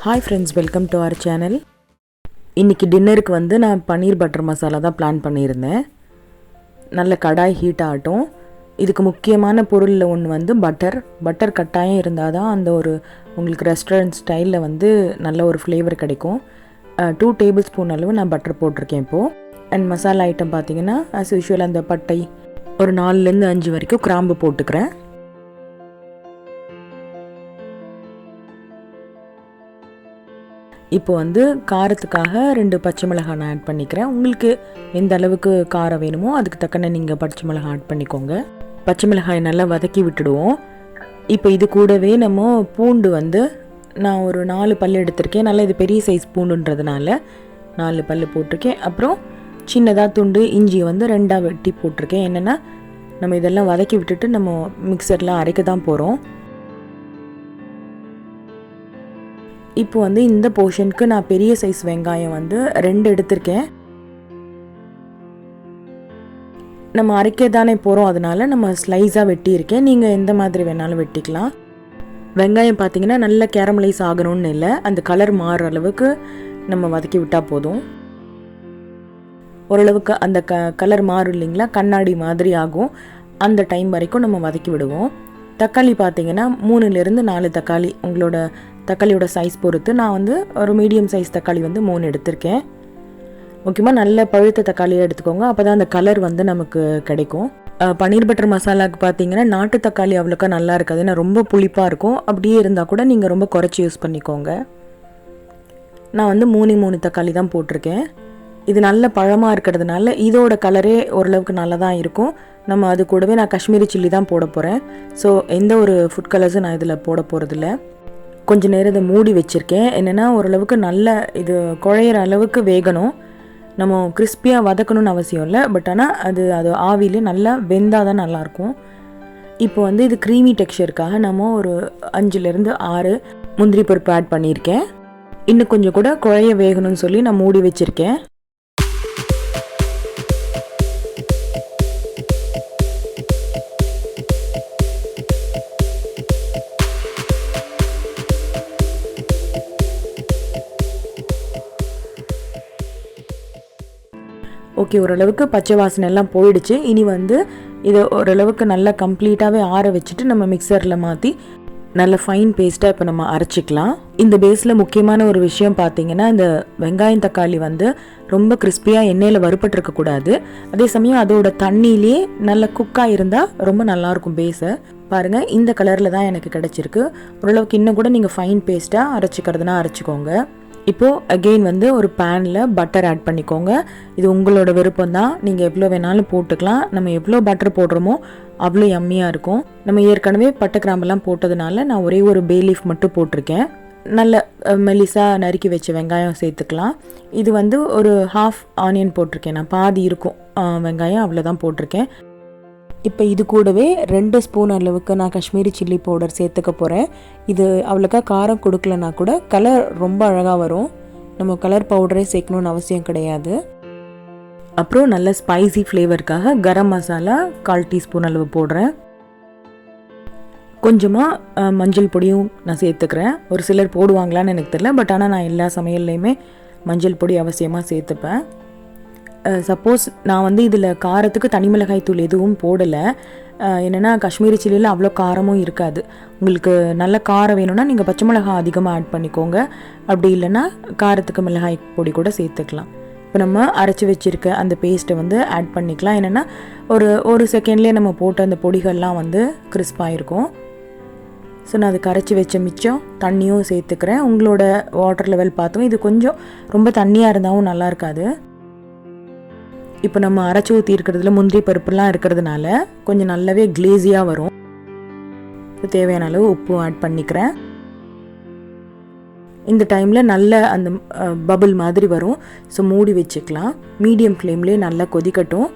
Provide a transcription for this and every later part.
Hi friends, welcome to our channel. இன்னைக்கு டின்னருக்கு வந்து நான் பன்னீர் பட்டர் மசாலா தான் பிளான் பண்ணியிருந்தேன். நல்ல கடாய் ஹீட் ஆகட்டும். இதுக்கு முக்கியமான பொருளில் ஒன்று வந்து பட்டர் கட்டாயம் இருந்தால் தான் அந்த ஒரு உங்களுக்கு ரெஸ்டாரண்ட் ஸ்டைலில் வந்து நல்ல ஒரு ஃப்ளேவர் கிடைக்கும். 2 டேபிள் ஸ்பூன் அளவு நான் பட்டர் போட்டிருக்கேன் இப்போது. அண்ட் மசாலா ஐட்டம் பார்த்தீங்கன்னா ஆஸ் யூஷுவல் அந்த பட்டை ஒரு 4லேருந்து 5 வரைக்கும் கிராம்பு போட்டுக்கிறேன். இப்போ வந்து காரத்துக்காக 2 பச்சை மிளகாய் நான் ஆட் பண்ணிக்கிறேன். உங்களுக்கு எந்த அளவுக்கு காரம் வேணுமோ அதுக்கு தக்கன நீங்கள் பச்சை மிளகாய் ஆட் பண்ணிக்கோங்க. பச்சை மிளகாயை நல்லா வதக்கி விட்டுடுவோம். இப்போ இது கூடவே நம்ம பூண்டு வந்து நான் ஒரு 4 பல் எடுத்திருக்கேன். நல்லா இது பெரிய சைஸ் பூண்டுன்றதுனால 4 பல் போட்டிருக்கேன். அப்புறம் சின்னதாக துண்டு இஞ்சி வந்து 2ஆக வெட்டி போட்டிருக்கேன். என்னென்னா நம்ம இதெல்லாம் வதக்கி விட்டுட்டு நம்ம மிக்சரில் அரைக்க தான் போகிறோம். இப்போ வந்து இந்த போர்ஷனுக்கு நான் பெரிய சைஸ் வெங்காயம் வந்து 2 எடுத்திருக்கேன். நம்ம அரைக்க தானே போகிறோம், அதனால நம்ம ஸ்லைஸாக வெட்டியிருக்கேன். நீங்கள் எந்த மாதிரி வேணாலும் வெட்டிக்கலாம். வெங்காயம் பார்த்தீங்கன்னா நல்லா கேரமலைஸ் ஆகணும்னு இல்லை, அந்த கலர் மாறுற அளவுக்கு நம்ம வதக்கி விட்டால் போதும். ஓரளவுக்கு அந்த கலர் மாறும் இல்லைங்களா, கண்ணாடி மாதிரி ஆகும். அந்த டைம் வரைக்கும் நம்ம வதக்கி விடுவோம். தக்காளி பார்த்தீங்கன்னா 3லேருந்து 4 தக்காளி, உங்களோட தக்காளியோட சைஸ் பொறுத்து. நான் வந்து ஒரு மீடியம் சைஸ் தக்காளி வந்து 3 எடுத்திருக்கேன். முக்கியமாக நல்ல பழுத்த தக்காளியாக எடுத்துக்கோங்க, அப்போ தான் அந்த கலர் வந்து நமக்கு கிடைக்கும். பன்னீர் பட்டர் மசாலாவுக்கு பார்த்தீங்கன்னா நாட்டு தக்காளி அவ்வளோக்கா நல்லா இருக்காது, ஏன்னா ரொம்ப புளிப்பாக இருக்கும். அப்படியே இருந்தால் கூட நீங்கள் ரொம்ப குறைச்சி யூஸ் பண்ணிக்கோங்க. நான் வந்து 3 தக்காளி தான் போட்டிருக்கேன். இது நல்ல பழமாக இருக்கிறதுனால இதோட கலரே ஓரளவுக்கு நல்லா தான் இருக்கும். நம்ம அது கூடவே நான் காஷ்மீரி சில்லி தான் போட போகிறேன். ஸோ எந்த ஒரு ஃபுட் கலர்ஸும் நான் இதில் போட போகிறதில்ல. கொஞ்சம் நேரம் இதை மூடி வச்சுருக்கேன். என்னென்னா ஓரளவுக்கு நல்ல இது குழையிற அளவுக்கு வேகணும். நம்ம கிறிஸ்பியாக வதக்கணும்னு அவசியம் இல்லை, பட் ஆனால் அது ஆவிலே நல்லா வெந்தால் தான் நல்லாயிருக்கும். இப்போ வந்து இது க்ரீமி டெக்ஸ்சருக்காக நம்ம ஒரு 5லேருந்து 6 முந்திரி பருப்பு ஆட் பண்ணியிருக்கேன். இன்னும் கொஞ்சம் கூட குழைய வேகணும்னு சொல்லி நான் மூடி வச்சுருக்கேன். ஓகே, ஓரளவுக்கு பச்சை வாசனை எல்லாம் போயிடுச்சு. இனி வந்து இதை ஓரளவுக்கு நல்லா கம்ப்ளீட்டாகவே ஆற வச்சுட்டு நம்ம மிக்சரில் மாற்றி நல்ல ஃபைன் பேஸ்ட்டாக இப்போ நம்ம அரைச்சிக்கலாம். இந்த பேஸில் முக்கியமான ஒரு விஷயம் பார்த்தீங்கன்னா, இந்த வெங்காயம் தக்காளி வந்து ரொம்ப கிறிஸ்பியாக எண்ணெயில் வறுபட்டுருக்கக்கூடாது. அதே சமயம் அதோட தண்ணியிலே நல்ல குக்காக இருந்தால் ரொம்ப நல்லாயிருக்கும். பேஸை பாருங்கள், இந்த கலரில் தான் எனக்கு கிடச்சிருக்கு. ஓரளவுக்கு இன்னும் கூட நீங்கள் ஃபைன் பேஸ்ட்டாக அரைச்சிக்கிறதுனா அரைச்சிக்கோங்க. இப்போது அகெயின் வந்து ஒரு பேனில் பட்டர் ஆட் பண்ணிக்கோங்க. இது உங்களோட விருப்பம் தான், நீங்கள் எவ்வளோ வேணாலும் போட்டுக்கலாம். நம்ம எவ்வளோ பட்டர் போடுறோமோ அவ்வளோ யம்மியாக இருக்கும். நம்ம ஏற்கனவே பட்டை கிராம்பெல்லாம் போட்டதுனால நான் ஒரே ஒரு பே லீஃப் மட்டும் போட்டிருக்கேன். நல்ல மெலிசாக நறுக்கி வச்ச வெங்காயம் சேர்த்துக்கலாம். இது வந்து ஒரு 1/2 ஆனியன் போட்டிருக்கேன். நான் பாதி இருக்கும் வெங்காயம், அவ்வளோதான் போட்டிருக்கேன். இப்போ இது கூடவே 2 ஸ்பூன் அளவுக்கு நான் காஷ்மீரி சில்லி பவுடர் சேர்த்துக்க போகிறேன். இது அவ்வளோக்கா காரம் கொடுக்கலனா கூட கலர் ரொம்ப அழகாக வரும். நம்ம கலர் பவுடரே சேர்க்கணுன்னு அவசியம் கிடையாது. அப்புறம் நல்ல ஸ்பைசி ஃப்ளேவருக்காக கரம் மசாலா 1/4 டீஸ்பூன் அளவு போடுறேன். கொஞ்சமாக மஞ்சள் பொடியும் நான் சேர்த்துக்கிறேன். ஒரு சிலர் போடுவாங்களான்னு எனக்கு தெரியல, பட் ஆனால் நான் எல்லா சமையல்லையுமே மஞ்சள் பொடி அவசியமாக சேர்த்துப்பேன். சப்போஸ் நான் வந்து இதில் காரத்துக்கு தனி மிளகாய் தூள் எதுவும் போடலை. என்னென்னா காஷ்மீரி சில்லியில் அவ்வளோ காரமும் இருக்காது. உங்களுக்கு நல்ல காரம் வேணும்னா நீங்கள் பச்சை மிளகாய் அதிகமாக ஆட் பண்ணிக்கோங்க. அப்படி இல்லைன்னா காரத்துக்கு மிளகாய் பொடி கூட சேர்த்துக்கலாம். இப்போ நம்ம அரைச்சி வச்சுருக்க அந்த பேஸ்ட்டை வந்து ஆட் பண்ணிக்கலாம். என்னென்னா ஒரு செகண்ட்லேயே நம்ம போட்ட அந்த பொடிகள்லாம் வந்து கிறிஸ்பாக இருக்கும். ஸோ நான் அது கரைச்சி வச்ச மிச்சம் தண்ணியும் சேர்த்துக்கிறேன். உங்களோட வாட்டர் லெவல் பார்த்தோம், இது கொஞ்சம் ரொம்ப தண்ணியாக இருந்தாலும் நல்லா இருக்காது. இப்போ நம்ம அரைச்சி ஊற்றி இருக்கிறதுல முந்திரி பருப்புலாம் இருக்கிறதுனால கொஞ்சம் நல்லாவே கிளேஸியாக வரும். தேவையான அளவு உப்பு ஆட் பண்ணிக்கிறேன். இந்த டைமில் நல்ல அந்த பபிள் மாதிரி வரும். ஸோ மூடி வச்சுக்கலாம். மீடியம் ஃப்ளேம்லேயே நல்லா கொதிக்கட்டும்.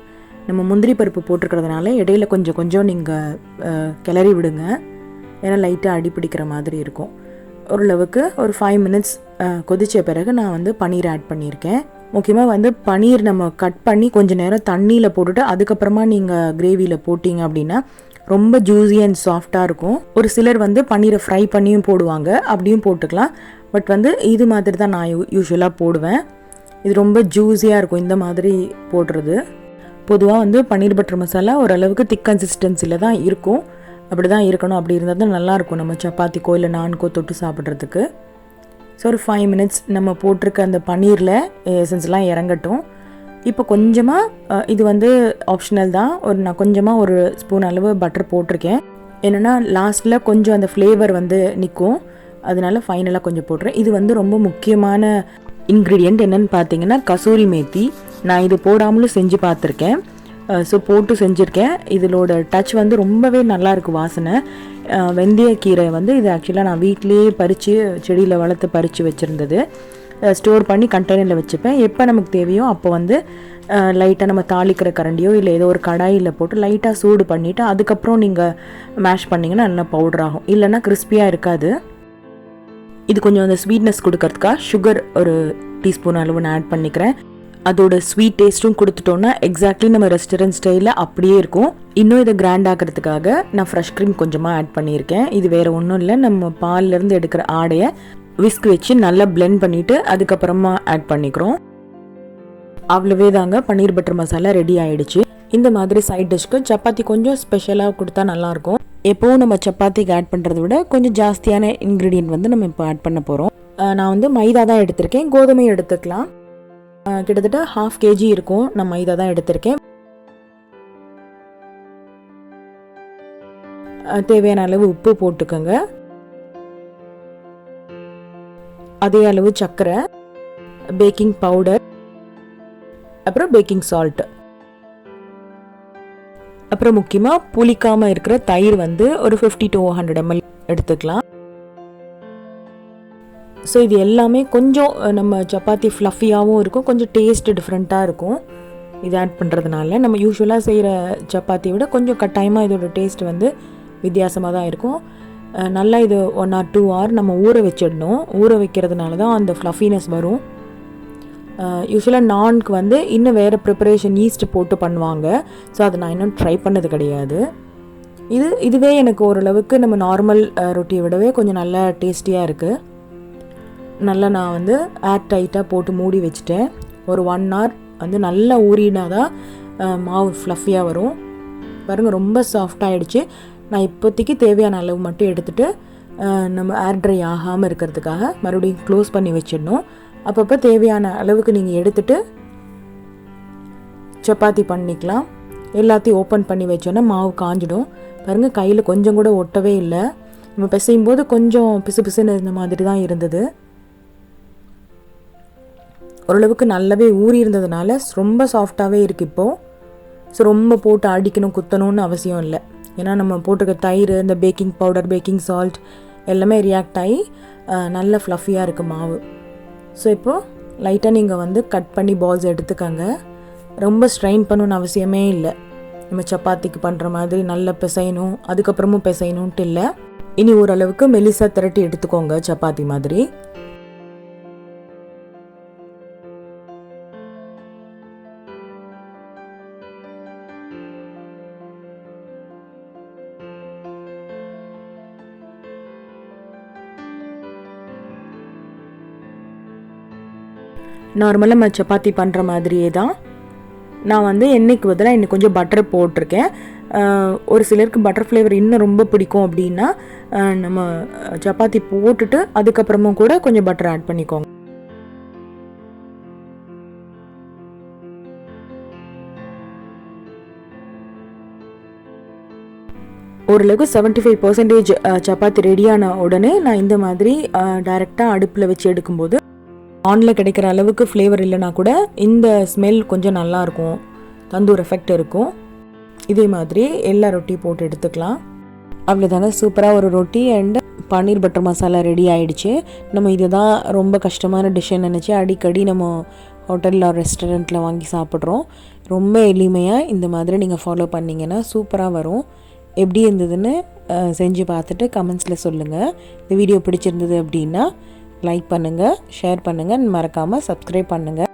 நம்ம முந்திரி பருப்பு போட்டிருக்கிறதுனால இடையில கொஞ்சம் நீங்கள் கிளறி விடுங்க, ஏன்னா லைட்டாக அடி பிடிக்கிற மாதிரி இருக்கும். ஓரளவுக்கு ஒரு 5 மினிட்ஸ் கொதித்த பிறகு நான் வந்து பன்னீர் ஆட் பண்ணியிருக்கேன். முக்கியமாக வந்து பன்னீர் நம்ம கட் பண்ணி கொஞ்சம் நேரம் தண்ணியில் போட்டுட்டு அதுக்கப்புறமா நீங்கள் கிரேவியில் போட்டிங்க அப்படின்னா ரொம்ப ஜூஸி அண்ட் சாஃப்டாக இருக்கும். ஒரு சிலர் வந்து பன்னீரை ஃப்ரை பண்ணியும் போடுவாங்க, அப்படியும் போட்டுக்கலாம். பட் வந்து இது மாதிரி தான் நான் யூஸ்வலாக போடுவேன். இது ரொம்ப ஜூஸியாக இருக்கும் இந்த மாதிரி போடுறது. பொதுவாக வந்து பன்னீர் பட்டர் மசாலா ஓரளவுக்கு திக் கன்சிஸ்டன்சியில் தான் இருக்கும். அப்படி தான் இருக்கணும். அப்படி இருந்தால் தான் நல்லாயிருக்கும் நம்ம சப்பாத்திக்கோ இல்லை நான்கோ தொட்டு சாப்பிட்றதுக்கு. ஸோ ஒரு 5 minutes நம்ம போட்டிருக்க அந்த பன்னீரில் எசன்ஸ்லாம் இறங்கட்டும். இப்போ கொஞ்சமாக இது வந்து ஆப்ஷனல் தான். நான் கொஞ்சமாக ஒரு ஸ்பூன் அளவு பட்டர் போட்டிருக்கேன். என்னென்னா லாஸ்ட்டில் கொஞ்சம் அந்த ஃப்ளேவர் வந்து நிற்கும், அதனால ஃபைனலாக கொஞ்சம் போட்டுறேன். இது வந்து ரொம்ப முக்கியமான இன்க்ரீடியண்ட் என்னென்னு பார்த்தீங்கன்னா கசூரி மேத்தி. நான் இது போடாமலும் செஞ்சு பார்த்துருக்கேன். ஸோ போட்டு செஞ்சுருக்கேன். இதோட டச் வந்து ரொம்பவே நல்லாயிருக்கு வாசனை. வெந்தயக்கீரை வந்து இது ஆக்சுவலாக நான் வீட்லேயே பறித்து செடியில் வளர்த்து பறித்து வச்சுருந்தது. ஸ்டோர் பண்ணி கண்டெய்னரில் வச்சுப்பேன். எப்போ நமக்கு தேவையோ அப்போ வந்து லைட்டாக நம்ம தாளிக்கிற கரண்டியோ இல்லை ஏதோ ஒரு கடாயில் போட்டு லைட்டாக சூடு பண்ணிவிட்டு அதுக்கப்புறம் நீங்கள் மேஷ் பண்ணிங்கன்னா நல்லா பவுடர் ஆகும். இல்லைன்னா கிறிஸ்பியாக இருக்காது. இது கொஞ்சம் அந்த ஸ்வீட்னஸ் கொடுக்கறதுக்காக சுகர் ஒரு டீஸ்பூன் அளவு நான் ஆட் பண்ணிக்கிறேன். அதோட ஸ்வீட் டேஸ்ட்டும் கொடுத்துட்டோன்னா எக்ஸாக்ட்லி நம்ம ரெஸ்டாரண்ட் ஸ்டைலில் அப்படியே இருக்கும். இன்னும் இதை கிராண்ட் ஆக்கிறதுக்காக நான் ஃப்ரெஷ் க்ரீம் கொஞ்சமாக ஆட் பண்ணியிருக்கேன். இது வேறு ஒன்றும் இல்லை, நம்ம பால்லேருந்து எடுக்கிற ஆடையை விஸ்க் வச்சு நல்லா பிளெண்ட் பண்ணிவிட்டு அதுக்கப்புறமா ஆட் பண்ணிக்கிறோம். அவ்வளவே தாங்க, பன்னீர் பட்டர் மசாலா ரெடி ஆகிடுச்சு. இந்த மாதிரி சைட் டிஷ்க்கு சப்பாத்தி கொஞ்சம் ஸ்பெஷலாக கொடுத்தா நல்லாயிருக்கும். எப்போவும் நம்ம சப்பாத்திக்கு ஆட் பண்ணுறத விட கொஞ்சம் ஜாஸ்தியான இன்க்ரீடியன்ட் வந்து நம்ம இப்போ ஆட் பண்ண போகிறோம். நான் வந்து மைதா தான் எடுத்திருக்கேன், கோதுமை எடுத்துக்கலாம். கிட்டத்தட்ட 1/2 kg இருக்கும். நான் மைதா தான் எடுத்திருக்கேன். தேவையான அளவு உப்பு போட்டுக்கோங்க. அதே அளவு சர்க்கரை, பேக்கிங் பவுடர், அப்புறம் பேக்கிங் சால்ட், அப்புறம் முக்கியமாக புளிக்காமல் இருக்கிற தயிர் வந்து ஒரு 50 to 100 ml எடுத்துக்கலாம். ஸோ இது எல்லாமே கொஞ்சம் நம்ம சப்பாத்தி ஃப்ளஃபியாகவும் இருக்கும், கொஞ்சம் டேஸ்ட் டிஃப்ரெண்ட்டாக இருக்கும். இது ஆட் பண்ணுறதுனால நம்ம யூஸ்வலாக செய்கிற சப்பாத்தியை விட கொஞ்சம் கட்டாயமாக இதோட டேஸ்ட் வந்து வித்தியாசமாக தான் இருக்கும். நல்லா இது 1 or 2 hour நம்ம ஊற வச்சிடணும். ஊற வைக்கிறதுனால தான் அந்த ஃப்ளஃபினஸ் வரும். யூஸ்வலாக நான்க்கு வந்து இன்னும் வேறு ப்ரிப்பரேஷன் ஈஸ்ட் போட்டு பண்ணுவாங்க. ஸோ அதை நான் இன்னும் ட்ரை பண்ணது கிடையாது. இதுவே எனக்கு ஓரளவுக்கு நம்ம நார்மல் ரொட்டியை விடவே கொஞ்சம் நல்லா டேஸ்டியாக இருக்குது. நல்லா நான் வந்து ஏர் டைட்டாக போட்டு மூடி வச்சுட்டேன். ஒரு 1 hour வந்து நல்லா ஊறினா தான் மாவு ஃப்ளஃபியாக வரும். பாருங்கள், ரொம்ப சாஃப்டாகிடுச்சு. நான் இப்போதைக்கு தேவையான அளவு மட்டும் எடுத்துகிட்டு நம்ம ஏர் ட்ரை ஆகாமல் இருக்கிறதுக்காக மறுபடியும் க்ளோஸ் பண்ணி வச்சிடணும். அப்பப்போ தேவையான அளவுக்கு நீங்கள் எடுத்துகிட்டு சப்பாத்தி பண்ணிக்கலாம். எல்லாத்தையும் ஓப்பன் பண்ணி வச்சோன்னா மாவு காஞ்சிடும். பாருங்கள், கையில் கொஞ்சம் கூட ஒட்டவே இல்லை. நம்ம பிசையும் போது கொஞ்சம் பிசு பிசுன்னு இருந்த மாதிரி தான் இருந்தது. ஓரளவுக்கு நல்லாவே ஊறி இருந்ததுனால ரொம்ப சாஃப்டாகவே இருக்குது இப்போது. ஸோ ரொம்ப போட்டு அடிக்கணும் குத்தணும்னு அவசியம் இல்லை. ஏன்னா நம்ம போட்டுக்க தயிர், இந்த பேக்கிங் பவுடர், பேக்கிங் சால்ட் எல்லாமே ரியாக்ட் ஆகி நல்ல ஃப்ளஃபியாக இருக்குது மாவு. ஸோ இப்போது லைட்டாக நீங்கள் வந்து கட் பண்ணி பால்ஸ் எடுத்துக்கோங்க. ரொம்ப ஸ்ட்ரெயின் பண்ணணும்னு அவசியமே இல்லை. நம்ம சப்பாத்திக்கு பண்ணுற மாதிரி நல்லா பிசையணும் அதுக்கப்புறமும் பிசையணுன்ட்டு இல்லை. இனி ஓரளவுக்கு மெலிசா திரட்டி எடுத்துக்கோங்க சப்பாத்தி மாதிரி. நார்மலாக நம்ம சப்பாத்தி பண்ணுற மாதிரியே தான். நான் வந்து எண்ணெய்க்கு பதிலாக இன்னும் கொஞ்சம் பட்டர் போட்டிருக்கேன். ஒரு சிலருக்கு பட்டர் ஃப்ளேவர் இன்னும் ரொம்ப பிடிக்கும் அப்படின்னா நம்ம சப்பாத்தி போட்டுட்டு அதுக்கப்புறமும் கூட கொஞ்சம் பட்டர் ஆட் பண்ணிக்கோங்க. ஓரளவுக்கு 75% சப்பாத்தி ரெடியான உடனே நான் இந்த மாதிரி டைரெக்டாக அடுப்பில் வச்சு எடுக்கும்போது ஆனில் கிடைக்கிற அளவுக்கு ஃப்ளேவர் இல்லைனா கூட இந்த ஸ்மெல் கொஞ்சம் நல்லாயிருக்கும், தந்தூர் எஃபெக்ட் இருக்கும். இதே மாதிரி எல்லா ரொட்டி போட்டு எடுத்துக்கலாம். அவ்வளோதாங்க, சூப்பராக ஒரு ரொட்டி and paneer butter masala ready ஆகிடுச்சு. நம்ம இதை தான் ரொம்ப கஷ்டமான டிஷ்ஷுன்னு நினச்சி அடிக்கடி நம்ம ஹோட்டலில் ரெஸ்டாரண்ட்டில் வாங்கி சாப்பிட்றோம். ரொம்ப எளிமையாக இந்த மாதிரி நீங்கள் ஃபாலோ பண்ணிங்கன்னா சூப்பராக வரும். எப்படி இருந்ததுன்னு செஞ்சு பார்த்துட்டு கமெண்ட்ஸில் சொல்லுங்கள். இந்த வீடியோ பிடிச்சிருந்தது அப்படின்னா லைக் பண்ணுங்கள், ஷேர் பண்ணுங்கள், மறக்காமல் சப்ஸ்கிரைப் பண்ணுங்கள்.